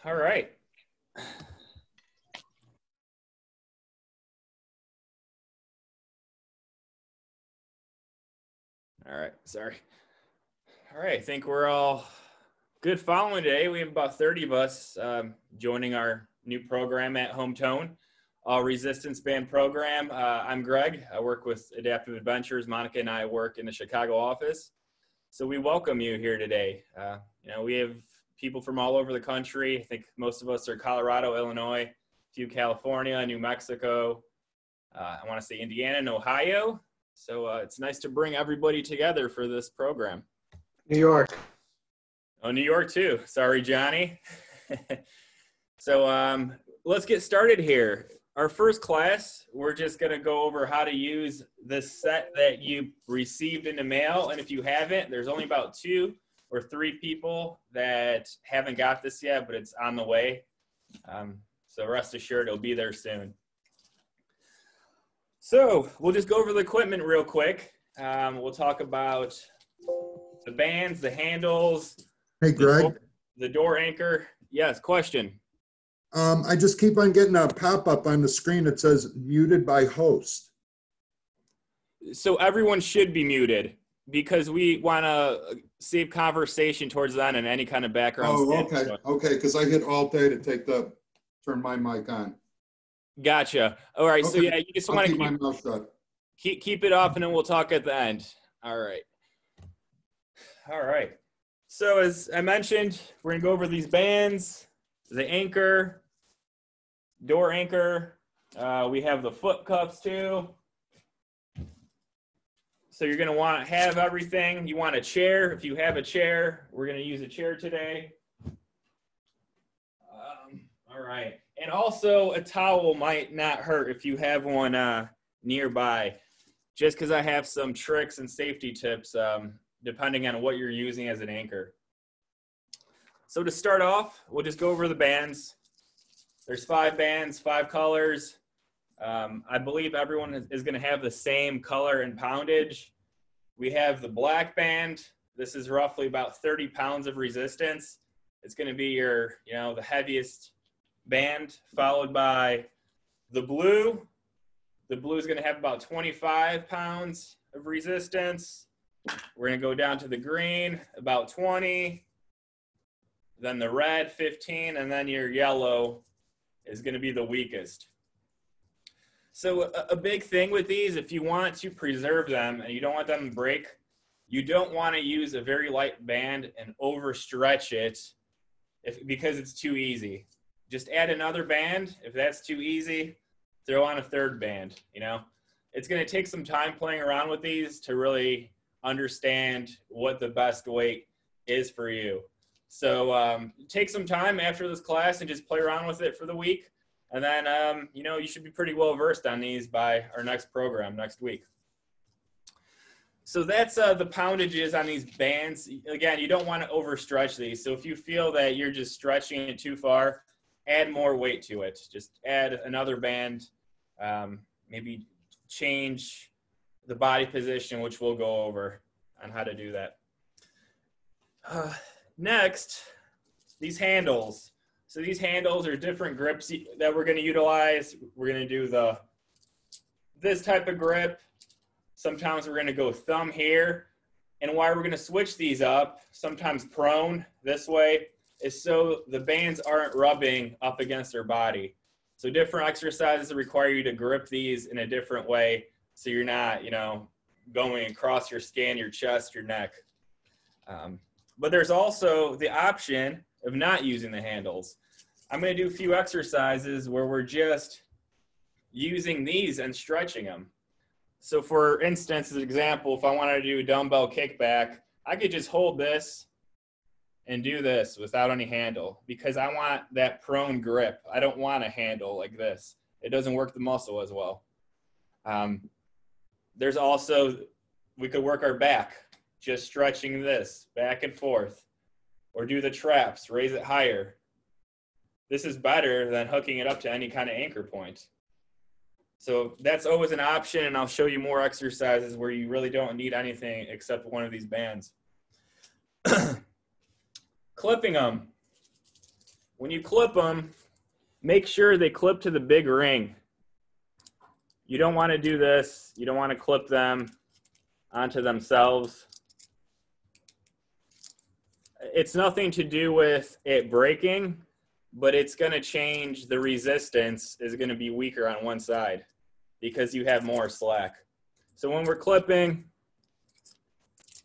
All right. All right, sorry. All right, I think we're all good following today. We have about 30 of us joining our new program at Hometone, All Resistance Band program. I'm Greg. I work with Adaptive Adventures. Monica and I work in the Chicago office. So we welcome you here today. We have people from all over the country. I think most of us are Colorado, Illinois, a few California, New Mexico. I want to say Indiana and Ohio. So it's nice to bring everybody together for this program. New York. Oh, New York too. Sorry, Johnny. So let's get started here. Our first class, we're just going to go over how to use this set that you received in the mail. And if you haven't, there's only about 2 or 3 people that haven't got this yet, but it's on the way. So rest assured, it'll be there soon. So we'll just go over the equipment real quick. We'll talk about the bands, the handles. Hey, Greg. The door anchor. Yes, question. I just keep on getting a pop-up on the screen that says muted by host. So everyone should be muted because we want to save conversation towards that and any kind of background. Oh, okay. Okay, because I hit Alt-A to turn my mic on. Gotcha. All right. Okay. So yeah, you just want to keep my mouth shut. Keep it off, and then we'll talk at the end. All right. All right. So as I mentioned, we're gonna go over these bands, the anchor, door anchor. We have the foot cuffs too. So you're gonna want to have everything. You want a chair. If you have a chair, we're gonna use a chair today. All right. And also a towel might not hurt if you have one nearby, just because I have some tricks and safety tips depending on what you're using as an anchor. So to start off, we'll just go over the bands. There's 5 bands, 5 colors. I believe everyone is going to have the same color and poundage. We have the black band. This is roughly about 30 pounds of resistance. It's going to be your, the heaviest band, followed by the blue. The blue is going to have about 25 pounds of resistance. We're going to go down to the green, about 20. Then the red, 15, and then your yellow is going to be the weakest. So a big thing with these, if you want to preserve them and you don't want them to break, you don't want to use a very light band and overstretch it because it's too easy. Just add another band. If that's too easy, throw on a 3rd band. It's going to take some time playing around with these to really understand what the best weight is for you. So take some time after this class and just play around with it for the week. And then, you should be pretty well versed on these by our next program next week. So that's the poundages on these bands. Again, you don't want to overstretch these. So if you feel that you're just stretching it too far, add more weight to it. Just add another band, maybe change the body position, which we'll go over on how to do that. Next, these handles. So these handles are different grips that we're going to utilize. We're going to do this type of grip. Sometimes we're going to go thumb here. And why we're going to switch these up, sometimes prone this way, is so the bands aren't rubbing up against their body. So different exercises require you to grip these in a different way so you're not, going across your skin, your chest, your neck. But there's also the option of not using the handles. I'm going to do a few exercises where we're just using these and stretching them. So for instance, as an example, if I wanted to do a dumbbell kickback, I could just hold this and do this without any handle because I want that prone grip. I don't want a handle like this. It doesn't work the muscle as well. There's also, we could work our back, just stretching this back and forth, or do the traps, raise it higher. This is better than hooking it up to any kind of anchor point. So that's always an option, and I'll show you more exercises where you really don't need anything except one of these bands. Clipping them. when you clip them, make sure they clip to the big ring. You don't want to do this. You don't want to clip them onto themselves. It's nothing to do with it breaking, but it's going to change. The resistance is going to be weaker on one side because you have more slack. So when we're clipping,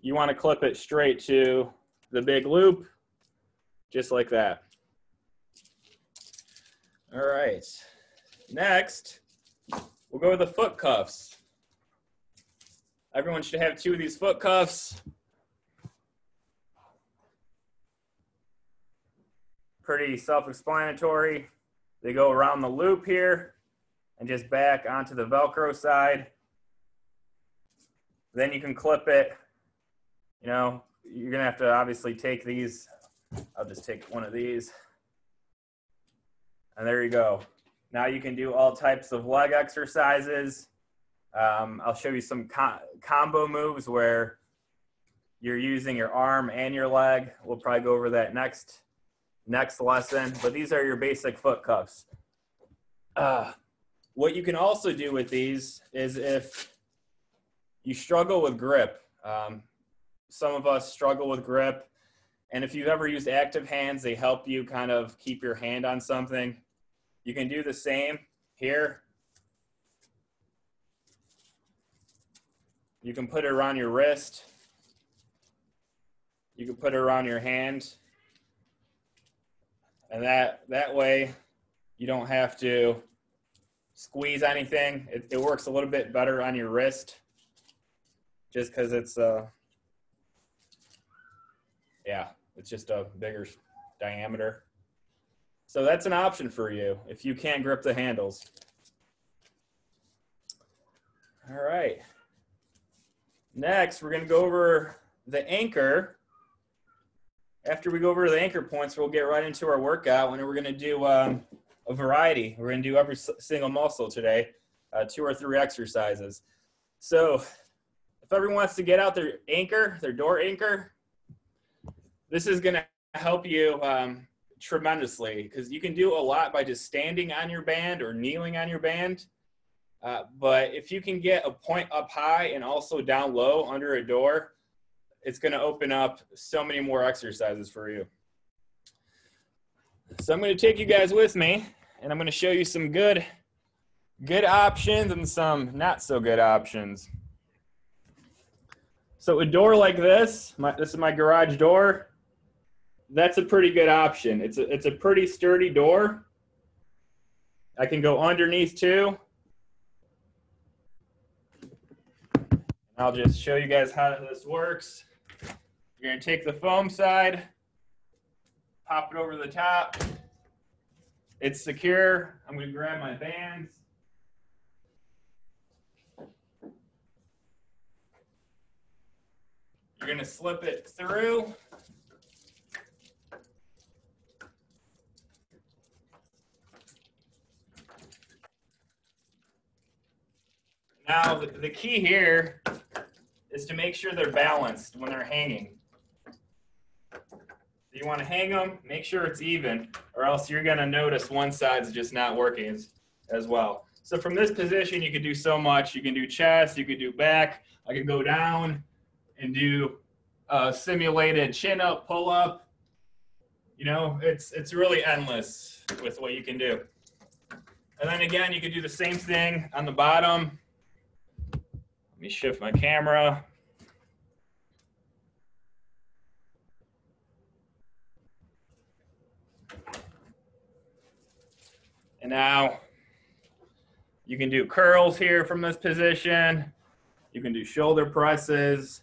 you want to clip it straight to the big loop, just like that. All right. Next, we'll go with the foot cuffs. Everyone should have 2 of these foot cuffs. Pretty self-explanatory. They go around the loop here and just back onto the Velcro side. Then you can clip it. You know, you're gonna have to obviously take these. I'll just take one of these. And there you go. Now you can do all types of leg exercises. I'll show you some combo moves where you're using your arm and your leg. We'll probably go over that next lesson, but these are your basic foot cuffs. What you can also do with these is if you struggle with grip, some of us struggle with grip, and if you've ever used active hands, they help you kind of keep your hand on something. You can do the same here. You can put it around your wrist. You can put it around your hand. And that way you don't have to squeeze anything. It works a little bit better on your wrist just because it's, it's just a bigger diameter. So that's an option for you if you can't grip the handles. All right. Next, we're going to go over the anchor. After we go over the anchor points, we'll get right into our workout, and we're going to do a variety. We're going to do every single muscle today, 2 or 3 exercises. So if everyone wants to get out their anchor, their door anchor, this is going to help you tremendously because you can do a lot by just standing on your band or kneeling on your band. But if you can get a point up high and also down low under a door, it's going to open up so many more exercises for you. So I'm going to take you guys with me, and I'm going to show you some good options and some not so good options. So a door like this, this is my garage door. That's a pretty good option. It's a pretty sturdy door. I can go underneath too. I'll just show you guys how this works. You're going to take the foam side, pop it over the top. It's secure. I'm going to grab my bands. You're going to slip it through. Now, the key here is to make sure they're balanced when they're hanging. So you want to hang them, make sure it's even, or else you're going to notice one side's just not working as well. So from this position, you can do so much. You can do chest, you can do back. I can go down and do simulated chin-up, pull-up. You know, it's really endless with what you can do. And then again, you can do the same thing on the bottom. Let me shift my camera. And now you can do curls here from this position. You can do shoulder presses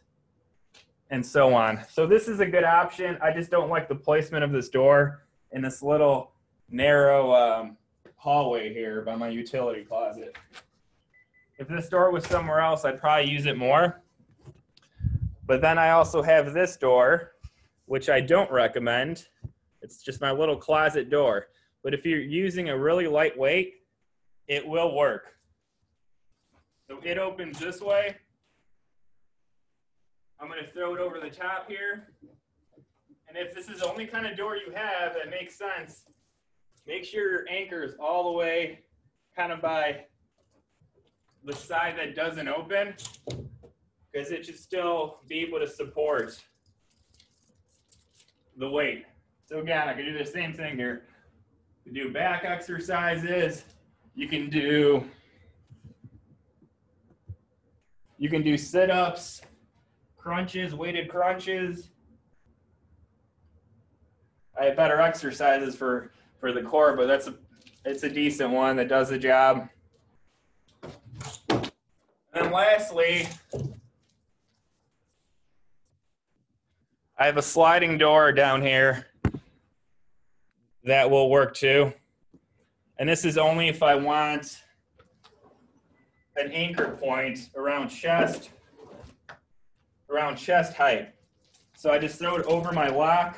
and so on. So this is a good option. I just don't like the placement of this door in this little narrow hallway here by my utility closet. If this door was somewhere else, I'd probably use it more. But then I also have this door, which I don't recommend. It's just my little closet door. But if you're using a really light weight, it will work. So it opens this way. I'm going to throw it over the top here. And if this is the only kind of door you have that makes sense, make sure your anchor is all the way kind of by the side that doesn't open, because it should still be able to support the weight. So again, I can do the same thing here. You do back exercises. You can do sit-ups, crunches, weighted crunches. I have better exercises for the core, but it's a decent one that does the job. And then lastly, I have a sliding door down here that will work too. And this is only if I want an anchor point around chest height. So I just throw it over my lock,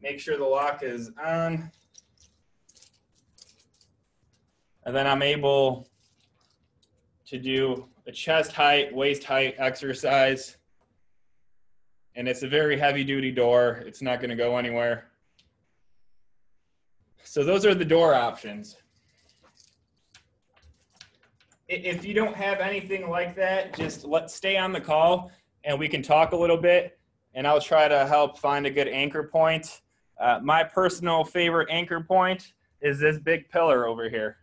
make sure the lock is on, and then I'm able to do a chest height, waist height exercise. And it's a very heavy duty door. It's not going to go anywhere. So those are the door options. If you don't have anything like that, just stay on the call and we can talk a little bit and I'll try to help find a good anchor point. My personal favorite anchor point is this big pillar over here.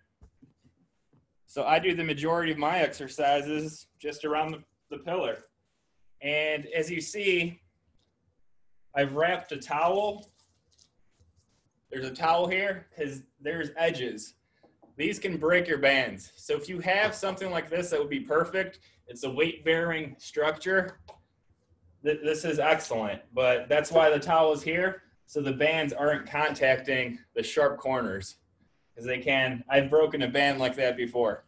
So I do the majority of my exercises just around the pillar. And as you see, I've wrapped a towel. There's a towel here because there's edges. These can break your bands. So if you have something like this, that would be perfect. It's a weight-bearing structure. This is excellent, but that's why the towel is here, so the bands aren't contacting the sharp corners, because they can. I've broken a band like that before.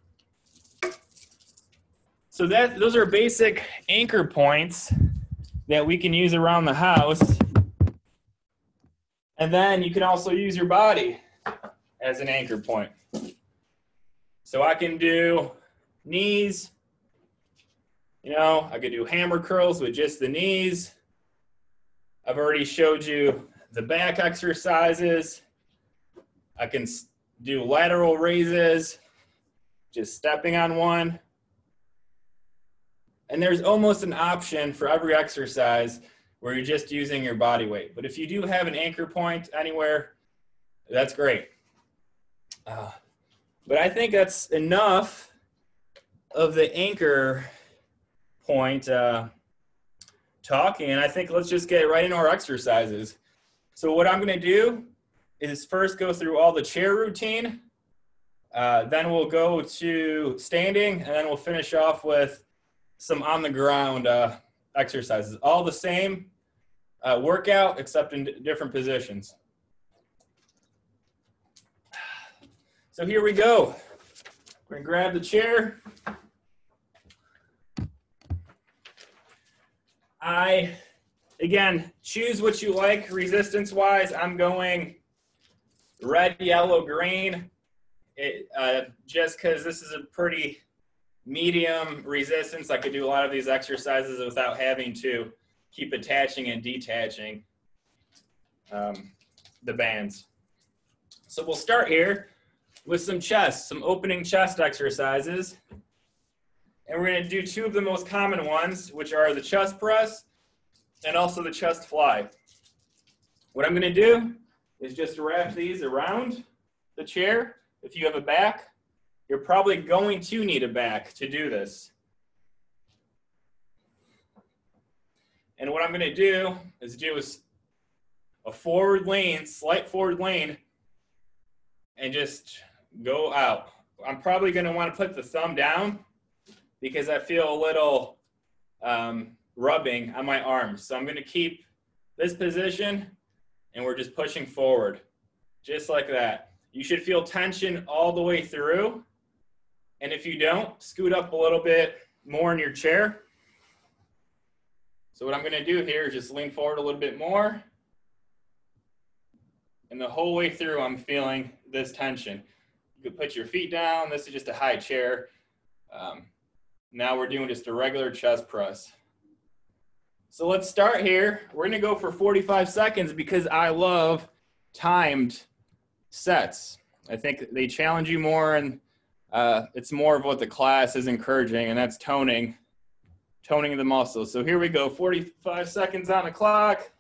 So those are basic anchor points that we can use around the house. And then you can also use your body as an anchor point. So I can do knees, I could do hammer curls with just the knees. I've already showed you the back exercises. I can do lateral raises, just stepping on one. And there's almost an option for every exercise where you're just using your body weight. But if you do have an anchor point anywhere, that's great. But I think that's enough of the anchor point talking, and I think let's just get right into our exercises. So what I'm going to do is first go through all the chair routine, then we'll go to standing, and then we'll finish off with some on the ground exercises. All the same workout, except in different positions. So here we go. We're gonna grab the chair. Again, choose what you like resistance-wise. I'm going red, yellow, green, just because this is a pretty medium resistance. I could do a lot of these exercises without having to keep attaching and detaching the bands. So we'll start here with some opening chest exercises. And we're going to do two of the most common ones, which are the chest press and also the chest fly. What I'm going to do is just wrap these around the chair. If you have a back, you're probably going to need a back to do this. And what I'm going to do is a forward lean, slight forward lean, and just go out. I'm probably going to want to put the thumb down because I feel a little rubbing on my arms. So I'm going to keep this position and we're just pushing forward, just like that. You should feel tension all the way through. And if you don't, scoot up a little bit more in your chair. So what I'm going to do here is just lean forward a little bit more. And the whole way through, I'm feeling this tension. You can put your feet down. This is just a high chair. Now we're doing just a regular chest press. So let's start here. We're going to go for 45 seconds because I love timed sets. I think they challenge you more, and it's more of what the class is encouraging, and that's toning the muscles. So here we go, 45 seconds on the clock,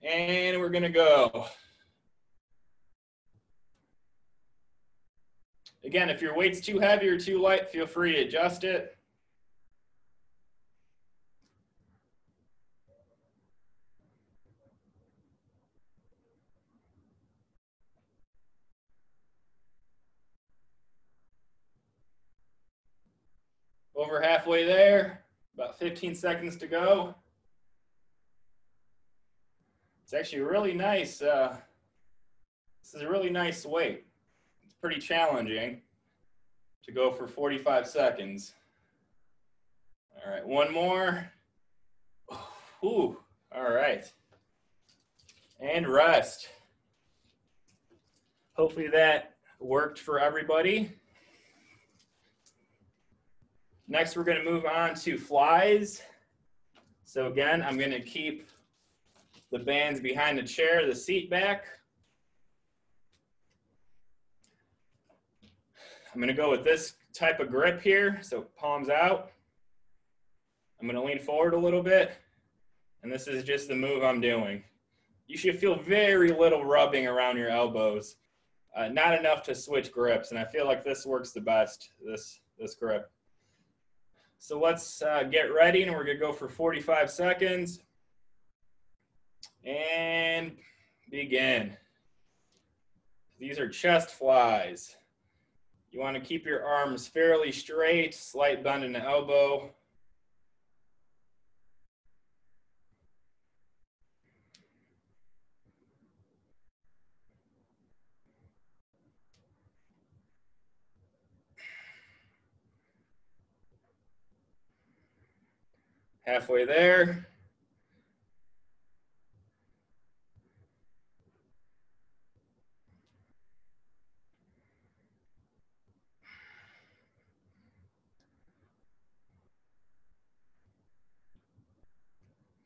and we're gonna go. Again, if your weight's too heavy or too light, feel free to adjust it. Over halfway there, about 15 seconds to go. It's actually really nice. This is a really nice weight. It's pretty challenging to go for 45 seconds. All right, one more. Ooh, all right. And rest. Hopefully that worked for everybody. Next, we're going to move on to flies. So again, I'm going to keep the bands behind the chair, the seat back. I'm going to go with this type of grip here, so palms out. I'm going to lean forward a little bit, and this is just the move I'm doing. You should feel very little rubbing around your elbows, not enough to switch grips, and I feel like this works the best, this grip. So let's get ready, and we're going to go for 45 seconds. And begin. These are chest flies. You want to keep your arms fairly straight, slight bend in the elbow. Halfway there.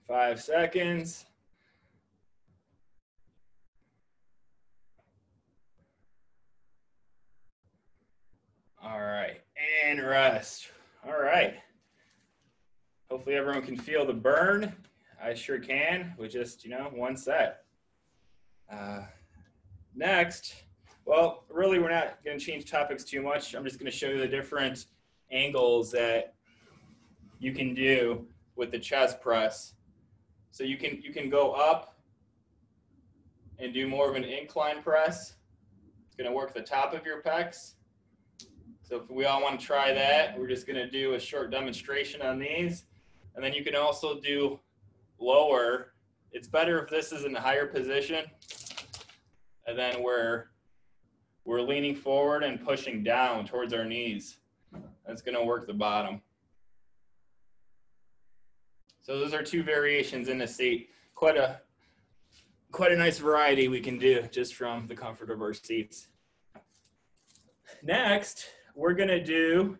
Five seconds. All right, and rest. All right. Hopefully everyone can feel the burn. I sure can with just, one set. Next, well, really we're not going to change topics too much. I'm just going to show you the different angles that you can do with the chest press. So you can go up and do more of an incline press. It's going to work the top of your pecs. So if we all want to try that, we're just going to do a short demonstration on these. And then you can also do lower. It's better if this is in a higher position. And then we're leaning forward and pushing down towards our knees. That's going to work the bottom. So those are two variations in the seat. Quite a nice variety we can do just from the comfort of our seats. Next, we're going to do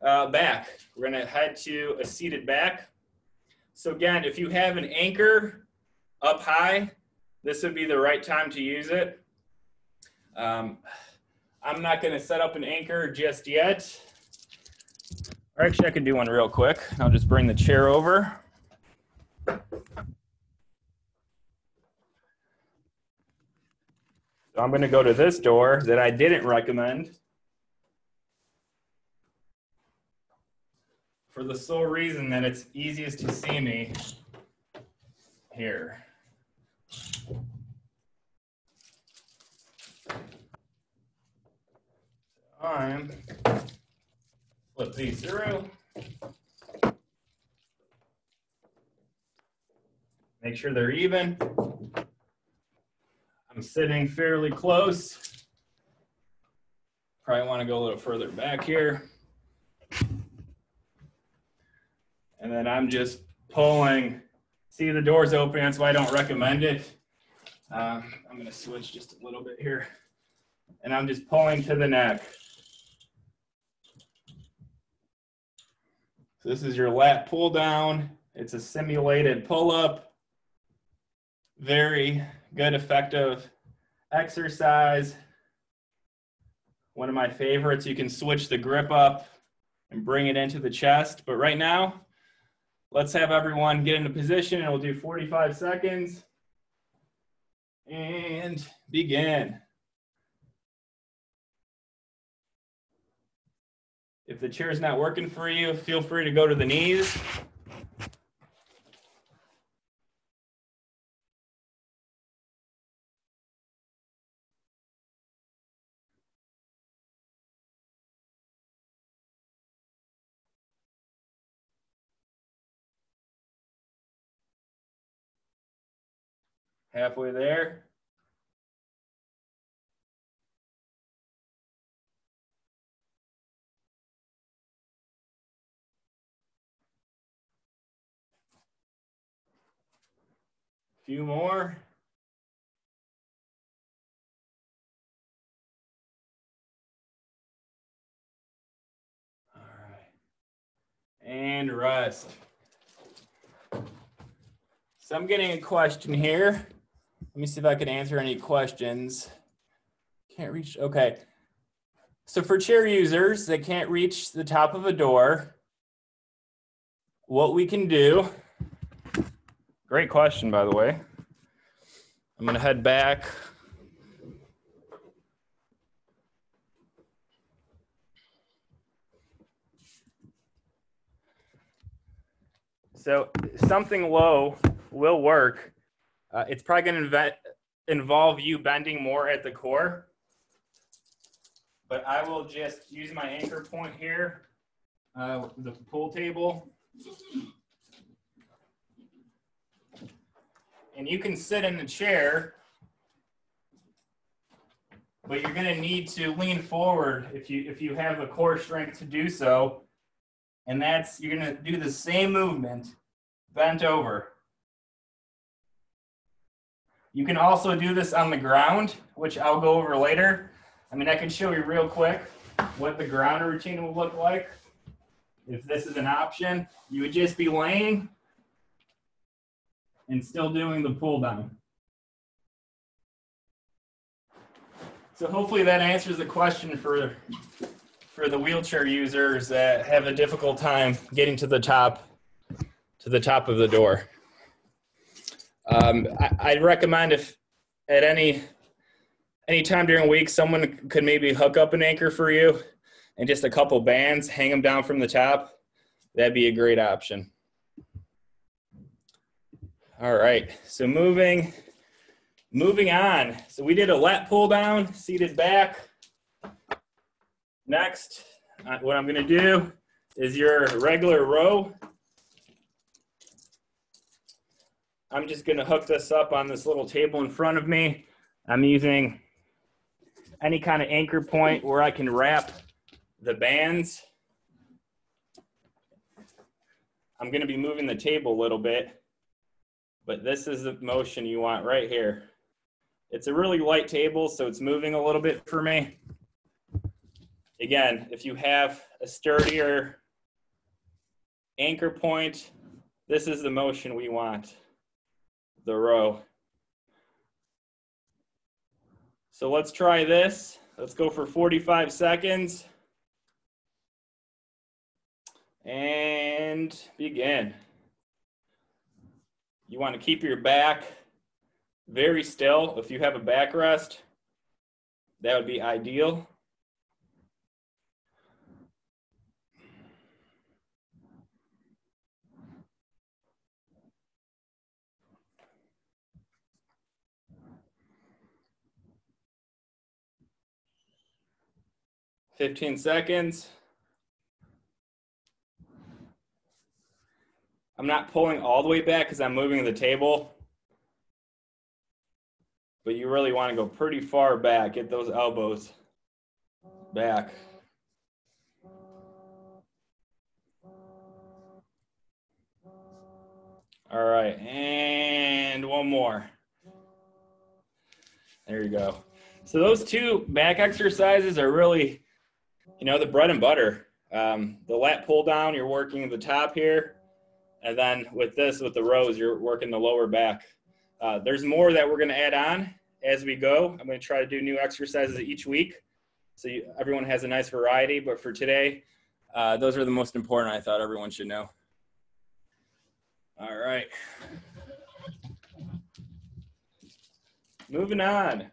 back. We're going to head to a seated back. So again, if you have an anchor up high, this would be the right time to use it. I'm not going to set up an anchor just yet. Or actually, I can do one real quick. I'll just bring the chair over. So I'm going to go to this door that I didn't recommend for the sole reason that it's easiest to see me here. I'm flip these through. Make sure they're even. I'm sitting fairly close. Probably want to go a little further back here. And then I'm just pulling. See, the door's open, that's why I don't recommend it. I'm going to switch just a little bit here. And I'm just pulling to the neck. So this is your lat pull down. It's a simulated pull up. Very good, effective exercise. One of my favorites, you can switch the grip up and bring it into the chest. But right now, let's have everyone get into position and we'll do 45 seconds. And begin. If the chair is not working for you, feel free to go to the knees. Halfway there. Few more. All right. And rest. So I'm getting a question here. Let me see if I can answer any questions. Can't reach, okay. So for chair users that can't reach the top of a door, what we can do, great question, by the way. I'm gonna head back. So something low will work. It's probably gonna involve you bending more at the core. But I will just use my anchor point here, the pool table. And you can sit in the chair, but you're going to need to lean forward if you have the core strength to do so. And that's, you're going to do the same movement, bent over. You can also do this on the ground, which I'll go over later. I mean, I can show you real quick what the ground routine will look like. If this is an option, you would just be laying and still doing the pull down. So hopefully that answers the question for the wheelchair users that have a difficult time getting to the top of the door. I'd recommend if at any time during a week, someone could maybe hook up an anchor for you and just a couple bands, hang them down from the top. That'd be a great option. All right, so moving on. So we did a lat pull down, seated back. Next, what I'm gonna do is your regular row. I'm just gonna hook this up on this little table in front of me. I'm using any kind of anchor point where I can wrap the bands. I'm gonna be moving the table a little bit, but this is the motion you want right here. It's a really light table, so it's moving a little bit for me. Again, if you have a sturdier anchor point, this is the motion we want, the row. So let's try this. Let's go for 45 seconds. And begin. You want to keep your back very still. If you have a backrest, that would be ideal. $15 seconds. I'm not pulling all the way back because I'm moving the table, but you really want to go pretty far back. Get those elbows back. All right, and one more. There you go. So those two back exercises are really, you know, the bread and butter. The lat pull down, you're working the top here. And then with this, with the rows, you're working the lower back. There's more that we're going to add on as we go. I'm going to try to do new exercises each week so everyone has a nice variety. But for today, those are the most important I thought everyone should know. All right. Moving on.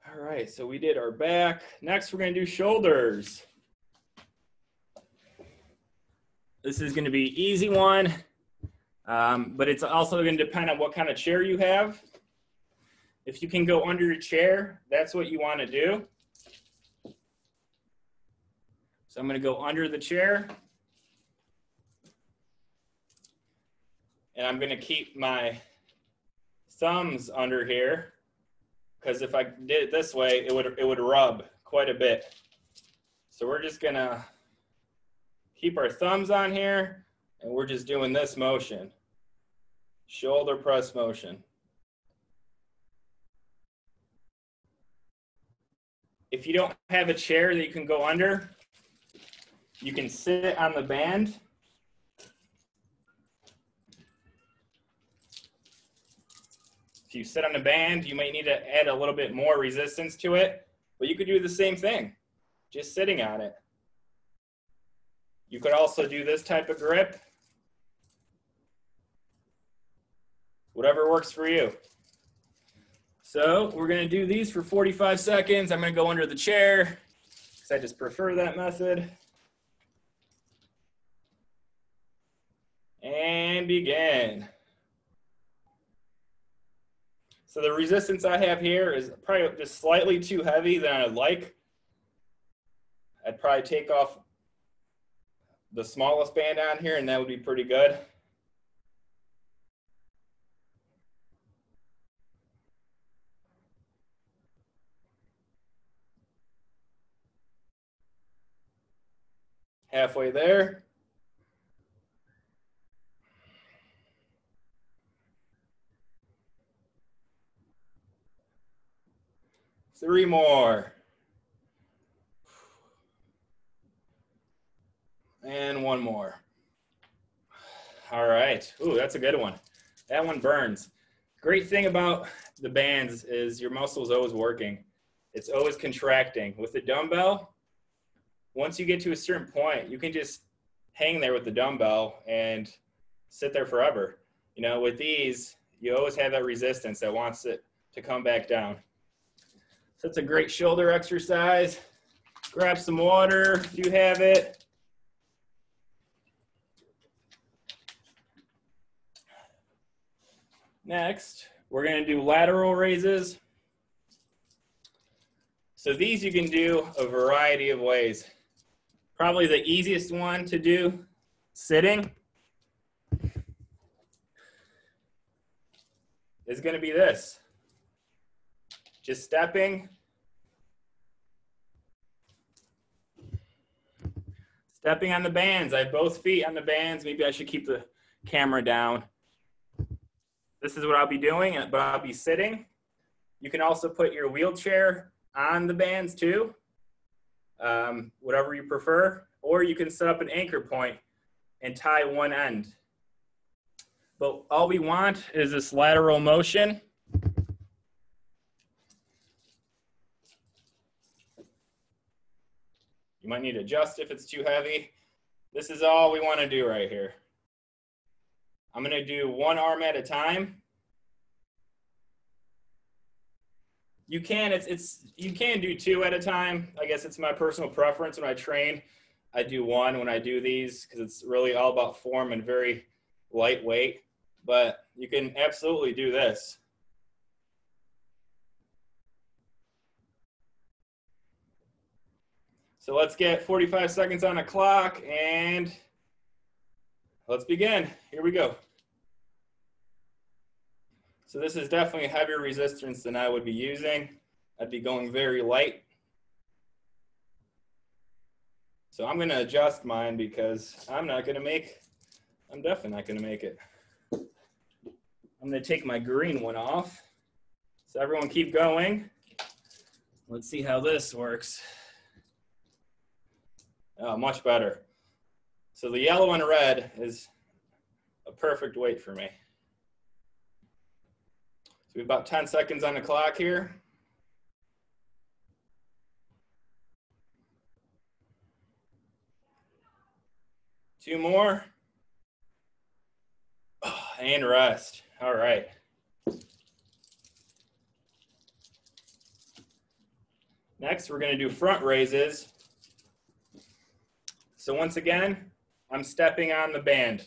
All right, so we did our back. Next, we're going to do shoulders. This is going to be an easy one, but it's also going to depend on what kind of chair you have. If you can go under your chair, that's what you want to do. So I'm going to go under the chair. And I'm going to keep my thumbs under here, because if I did it this way, it would rub quite a bit. So we're just going to keep our thumbs on here, and we're just doing this motion. Shoulder press motion. If you don't have a chair that you can go under, you can sit on the band. If you sit on the band, you might need to add a little bit more resistance to it, but you could do the same thing, just sitting on it. You could also do this type of grip. Whatever works for you. So we're going to do these for 45 seconds. I'm going to go under the chair because I just prefer that method. And begin. So the resistance I have here is probably just slightly too heavy than I'd like. I'd probably take off the smallest band on here, and that would be pretty good. Halfway there. Three more. And one more. All right. Ooh, that's a good one. That one burns. Great thing about the bands is your muscle is always working. It's always contracting. With the dumbbell, once you get to a certain point, you can just hang there with the dumbbell and sit there forever. You know, with these, you always have that resistance that wants it to come back down. So it's a great shoulder exercise. Grab some water if you have it. Next, we're going to do lateral raises. So these you can do a variety of ways. Probably the easiest one to do sitting is going to be this. Just stepping. Stepping on the bands. I have both feet on the bands. Maybe I should keep the camera down. This is what I'll be doing, but I'll be sitting. You can also put your wheelchair on the bands too, whatever you prefer, or you can set up an anchor point and tie one end. But all we want is this lateral motion. You might need to adjust if it's too heavy. This is all we want to do right here. I'm going to do one arm at a time. You can do two at a time. I guess it's my personal preference. When I train, I do one when I do these because it's really all about form and very lightweight. But you can absolutely do this. So let's get 45 seconds on the clock and let's begin. Here we go. So this is definitely heavier resistance than I would be using. I'd be going very light. So I'm going to adjust mine because I'm definitely not going to make it. I'm going to take my green one off. So everyone keep going. Let's see how this works. Oh, much better. So the yellow and red is a perfect weight for me. So we have about 10 seconds on the clock here. Two more. And rest. All right. Next, we're going to do front raises. So once again, I'm stepping on the band.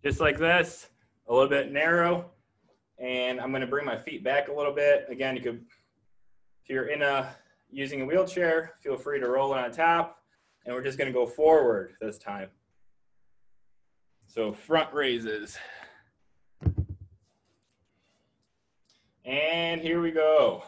Just like this, a little bit narrow. And I'm going to bring my feet back a little bit. Again, you could, if you're using a wheelchair, feel free to roll it on top. And we're just going to go forward this time. So front raises. And here we go.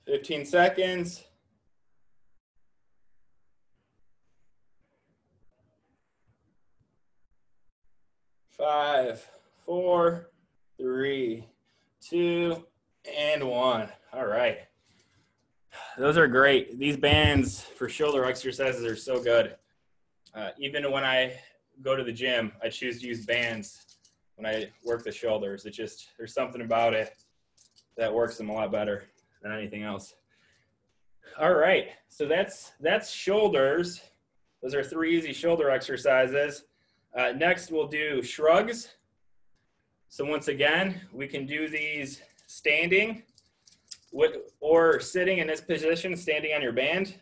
Fifteen seconds. 5, 4, 3, 2, and 1. All right. Those are great. These bands for shoulder exercises are so good. Even when I go to the gym, I choose to use bands when I work the shoulders. It's just, there's something about it that works them a lot better than anything else. All right. So that's shoulders. Those are 3 easy shoulder exercises. Next, we'll do shrugs. So once again, we can do these standing or sitting in this position, standing on your band.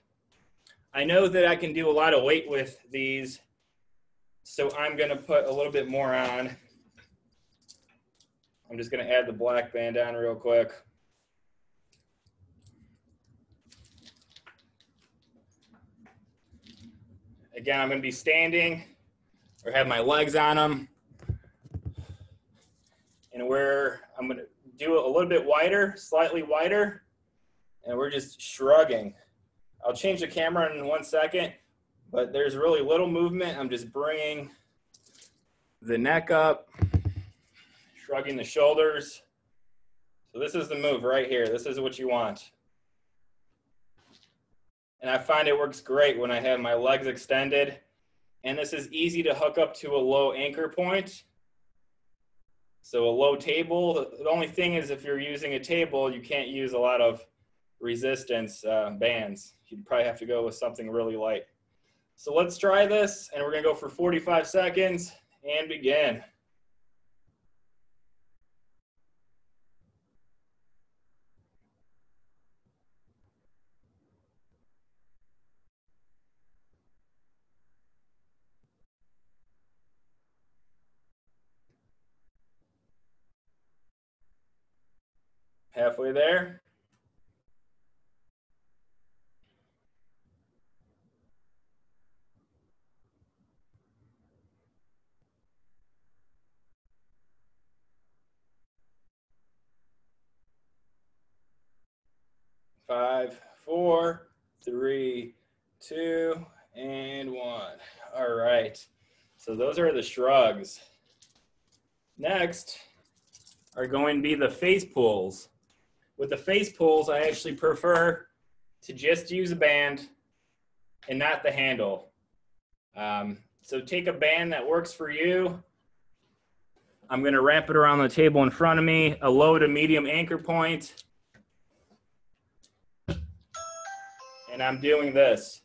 I know that I can do a lot of weight with these, so I'm going to put a little bit more on. I'm just going to add the black band on real quick. Again, I'm going to be standing or have my legs on them. And I'm going to do it a little bit wider, slightly wider, and we're just shrugging. I'll change the camera in 1 second, but there's really little movement. I'm just bringing the neck up, shrugging the shoulders. So this is the move right here. This is what you want. And I find it works great when I have my legs extended. And this is easy to hook up to a low anchor point. So a low table, the only thing is if you're using a table, you can't use a lot of resistance bands. You'd probably have to go with something really light. So let's try this, and we're going to go for 45 seconds and begin. Halfway there. Five, 4, 3, 2, and 1. All right. So those are the shrugs. Next are going to be the face pulls. With the face pulls, I actually prefer to just use a band and not the handle. So take a band that works for you. I'm going to wrap it around the table in front of me, a low to medium anchor point. And I'm doing this.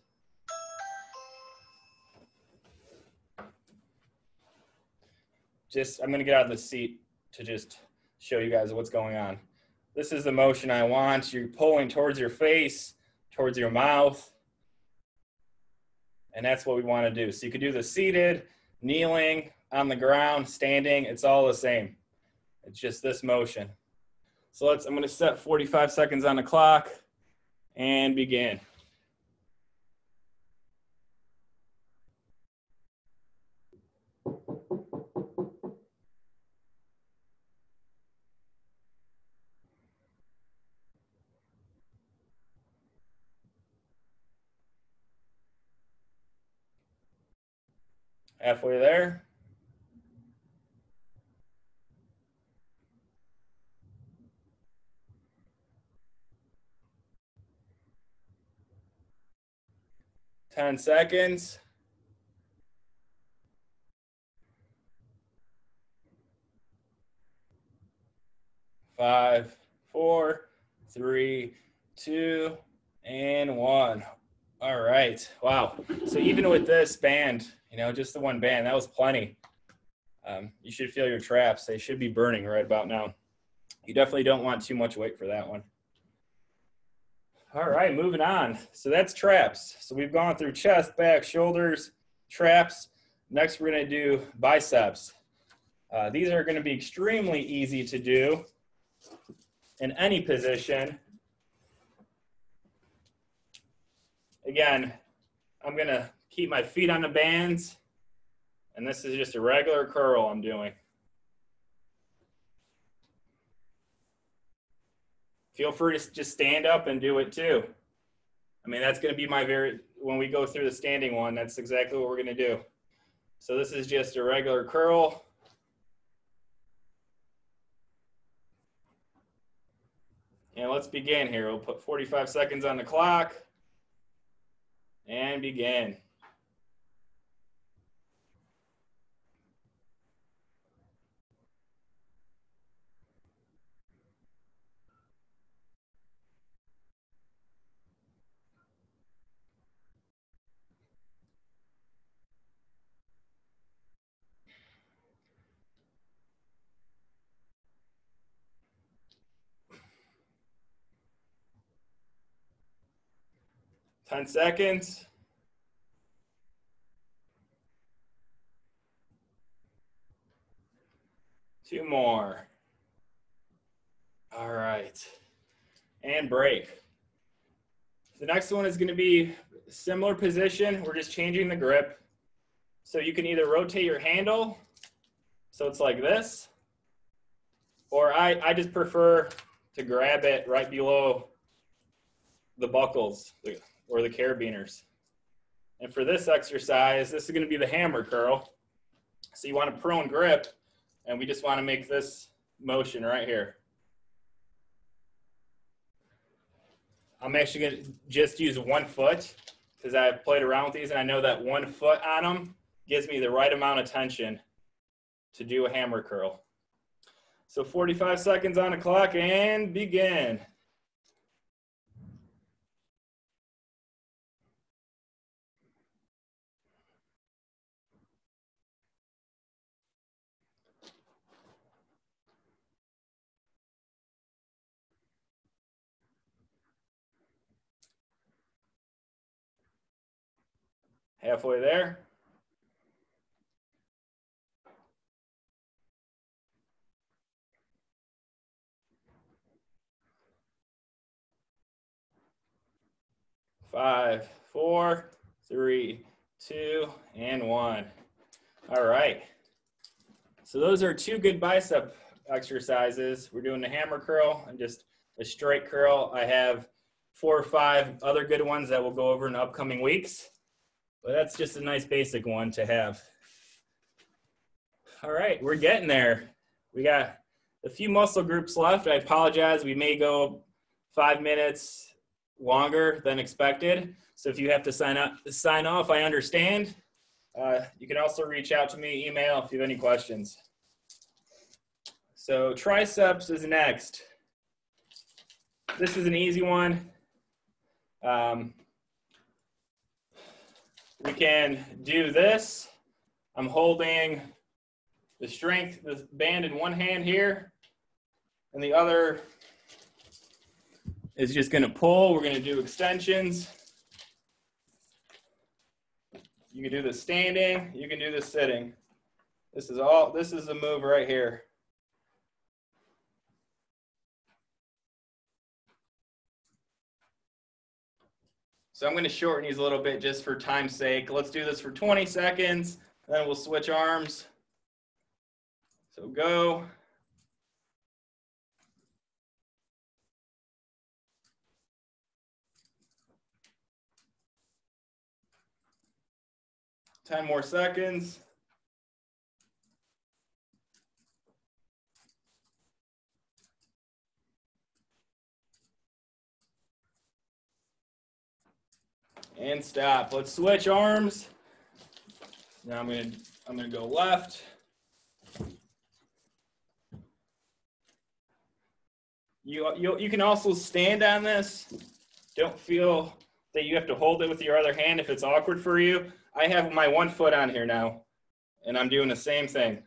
I'm going to get out of the seat to just show you guys what's going on. This is the motion I want. You're pulling towards your face, towards your mouth. And that's what we want to do. So you could do the seated, kneeling, on the ground, standing. It's all the same. It's just this motion. So I'm going to set 45 seconds on the clock and begin. Halfway there. Ten seconds. 5, 4, 3, 2, and 1. All right. Wow. So even with this band, just the one band, that was plenty. You should feel your traps. They should be burning right about now. You definitely don't want too much weight for that one. All right, moving on. So that's traps. So we've gone through chest, back, shoulders, traps. Next, we're going to do biceps. These are going to be extremely easy to do in any position. Again, I'm going to keep my feet on the bands, and this is just a regular curl I'm doing. Feel free to just stand up and do it too. I mean, that's going to be when we go through the standing one, that's exactly what we're going to do. So this is just a regular curl. And let's begin here. We'll put 45 seconds on the clock and begin. Ten seconds. Two more. All right. And break. The next one is going to be a similar position. We're just changing the grip. So you can either rotate your handle, so it's like this, or I just prefer to grab it right below the buckles or the carabiners. And for this exercise, this is going to be the hammer curl. So you want a prone grip, and we just want to make this motion right here. I'm actually going to just use 1 foot because I've played around with these, and I know that 1 foot on them gives me the right amount of tension to do a hammer curl. So 45 seconds on the clock and begin. Halfway there. Five, 4, 3, 2, and 1. All right. So those are 2 good bicep exercises. We're doing the hammer curl and just a straight curl. I have 4 or 5 other good ones that we'll go over in the upcoming weeks. But that's just a nice basic one to have. All right, we're getting there. We got a few muscle groups left. I apologize. We may go 5 minutes longer than expected. So if you have to sign off, I understand. You can also reach out to me, email, if you have any questions. So triceps is next. This is an easy one. We can do this. I'm holding the band in one hand here, and the other is just going to pull. We're going to do extensions. You can do this standing. You can do this sitting. This is the move right here. So I'm going to shorten these a little bit just for time's sake. Let's do this for 20 seconds, then we'll switch arms. So go. Ten more seconds. And stop. Let's switch arms. Now I'm gonna go left. You can also stand on this. Don't feel that you have to hold it with your other hand if it's awkward for you. I have my one foot on here now, and I'm doing the same thing.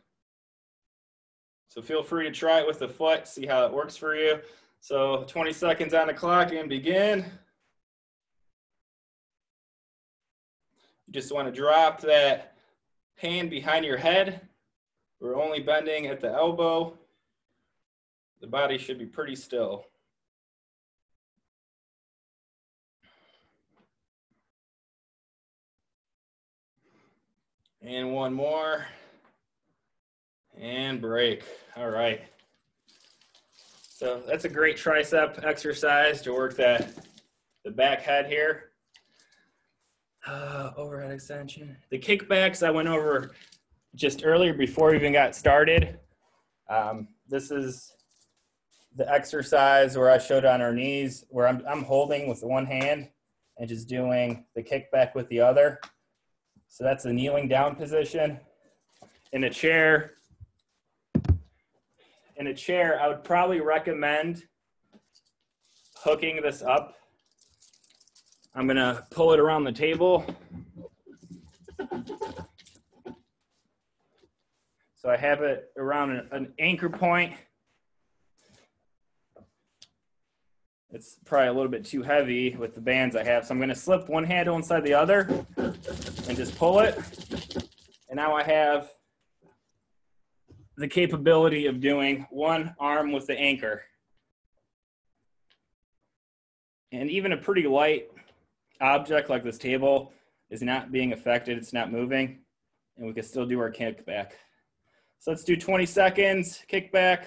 So feel free to try it with the foot, see how it works for you. So 20 seconds on the clock and begin. You just want to drop that hand behind your head. We're only bending at the elbow. The body should be pretty still. And one more. And break. All right. So that's a great tricep exercise to work the back head here. Overhead extension. The kickbacks I went over just earlier before we even got started. This is the exercise where I showed on our knees, where I'm holding with one hand and just doing the kickback with the other. So that's the kneeling down position. In a chair, I would probably recommend hooking this up. I'm gonna pull it around the table. So I have it around an anchor point. It's probably a little bit too heavy with the bands I have. So I'm gonna slip one handle inside the other and just pull it. And now I have the capability of doing one arm with the anchor. And even a pretty light object like this table is not being affected, it's not moving, and we can still do our kickback. So let's do 20 seconds, kickback.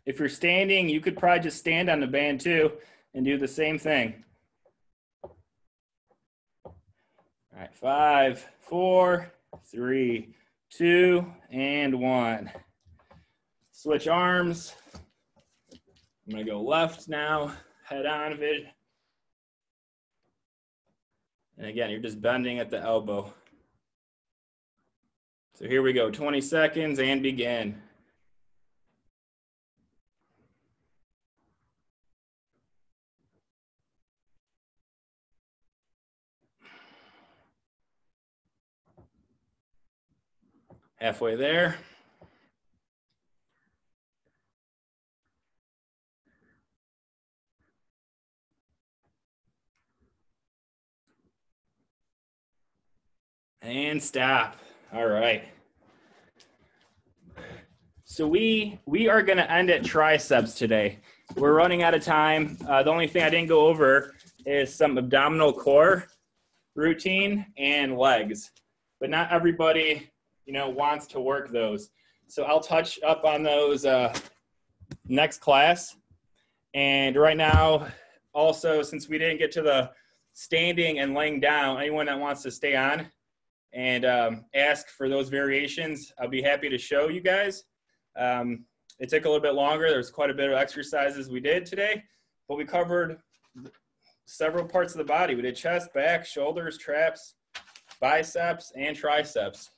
If you're standing, you could probably just stand on the band too and do the same thing. All right, 5, 4, 3, 2, and 1. Switch arms. I'm gonna go left now, head on vision. And again, you're just bending at the elbow. So here we go, 20 seconds and begin. Halfway there. And stop. All right. So we are going to end at triceps today. We're running out of time. The only thing I didn't go over is some abdominal core routine and legs. But not everybody, wants to work those. So I'll touch up on those next class. And right now, also, since we didn't get to the standing and laying down, anyone that wants to stay on and ask for those variations, I'll be happy to show you guys. It took a little bit longer. There's quite a bit of exercises we did today, but we covered several parts of the body. We did chest, back, shoulders, traps, biceps, and triceps.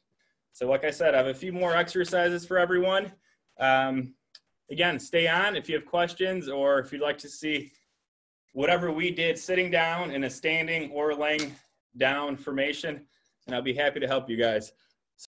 So like I said, I have a few more exercises for everyone. Again, stay on if you have questions or if you'd like to see whatever we did sitting down in a standing or laying down formation, and I'll be happy to help you guys.